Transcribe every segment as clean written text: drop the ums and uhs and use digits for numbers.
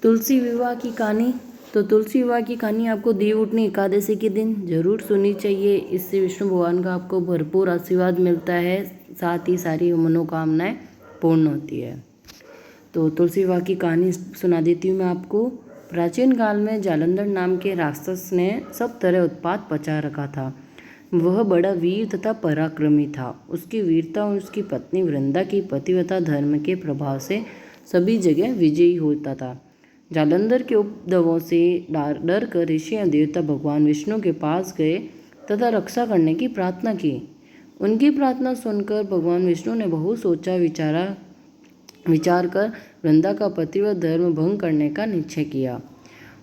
तुलसी विवाह की कहानी। तो तुलसी विवाह की कहानी आपको देव उठनी एकादशी के दिन जरूर सुननी चाहिए। इससे विष्णु भगवान का आपको भरपूर आशीर्वाद मिलता है, साथ ही सारी मनोकामनाएं पूर्ण होती है। तो तुलसी विवाह की कहानी सुना देती हूँ मैं आपको। प्राचीन काल में जालंधर नाम के राक्षस ने सब तरह उत्पात पचा रखा था। वह बड़ा वीर तथा पराक्रमी था। उसकी वीरता और उसकी पत्नी वृंदा की पतिव्रता धर्म के प्रभाव से सभी जगह विजयी होता था। जालंधर के उपद्रवों से डर कर ऋषि और देवता भगवान विष्णु के पास गए तथा रक्षा करने की प्रार्थना की। उनकी प्रार्थना सुनकर भगवान विष्णु ने बहुत सोचा विचार कर वृंदा का पतिव्रत धर्म भंग करने का निश्चय किया।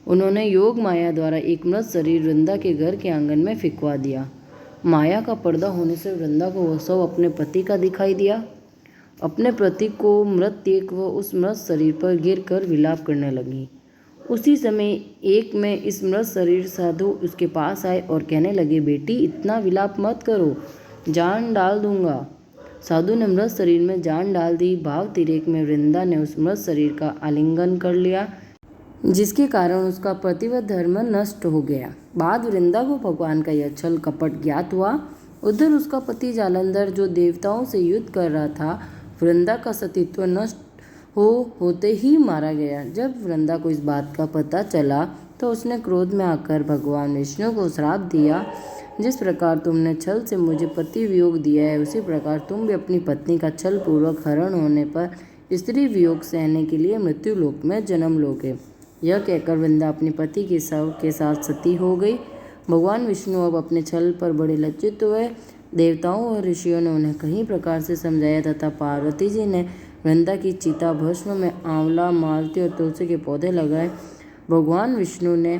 उन्होंने योग माया द्वारा एक मृत शरीर वृंदा के घर के आंगन में फिकवा दिया। माया का पर्दा होने से वृंदा को वह सब अपने पति का दिखाई दिया। अपने पति को मृत देख वह उस मृत शरीर पर गिर कर विलाप करने लगी। उसी समय एक में इस मृत शरीर साधु उसके पास आए और कहने लगे, बेटी इतना विलाप मत करो, जान डाल दूंगा। साधु ने मृत शरीर में जान डाल दी। भाव तिरेक में वृंदा ने उस मृत शरीर का आलिंगन कर लिया, जिसके कारण उसका पतिव्रत धर्म नष्ट हो गया। बाद वृंदा को भगवान का यह छल कपट ज्ञात हुआ। उधर उसका पति जालंधर जो देवताओं से युद्ध कर रहा था, वृंदा का सतीत्व नष्ट होते ही मारा गया। जब वृंदा को इस बात का पता चला तो उसने क्रोध में आकर भगवान विष्णु को श्राप दिया, जिस प्रकार तुमने छल से मुझे पति वियोग दिया है, उसी प्रकार तुम भी अपनी पत्नी का छल पूर्वक हरण होने पर स्त्री वियोग सहने के लिए मृत्यु लोक में जन्म लोगे। यह कहकर वृंदा अपने पति के शव के साथ सती हो गई। भगवान विष्णु अब अपने छल पर बड़े लज्जित हुए। देवताओं और ऋषियों ने उन्हें कई प्रकार से समझाया तथा पार्वती जी ने वृंदा की चिता भस्म में आंवला, मालती और तुलसी के पौधे लगाए। भगवान विष्णु ने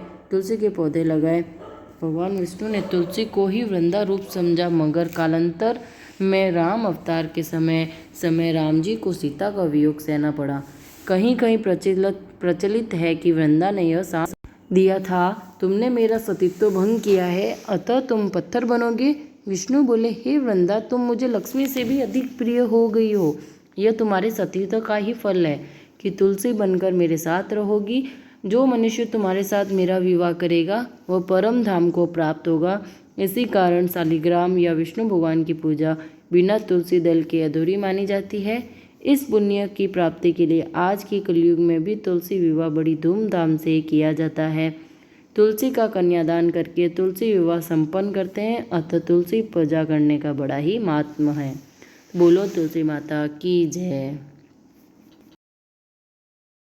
तुलसी को ही वृंदा रूप समझा, मगर कालांतर में राम अवतार के समय राम जी को सीता का वियोग सहना पड़ा। कहीं कहीं प्रचलित है कि वृंदा ने यह साथ दिया था, तुमने मेरा सतीत्व भंग किया है, अतः तुम पत्थर बनोगे। विष्णु बोले, हे वृंदा, तुम मुझे लक्ष्मी से भी अधिक प्रिय हो गई हो। यह तुम्हारे सतीत्व का ही फल है कि तुलसी बनकर मेरे साथ रहोगी। जो मनुष्य तुम्हारे साथ मेरा विवाह करेगा वह परम धाम को प्राप्त होगा। इसी कारण शालिग्राम या विष्णु भगवान की पूजा बिना तुलसी दल के अधूरी मानी जाती है। इस पुण्य की प्राप्ति के लिए आज के कलयुग में भी तुलसी विवाह बड़ी धूमधाम से किया जाता है। तुलसी का कन्यादान करके तुलसी विवाह संपन्न करते हैं, अतः तुलसी पूजा करने का बड़ा ही महात्म्य है। बोलो तुलसी माता की जय।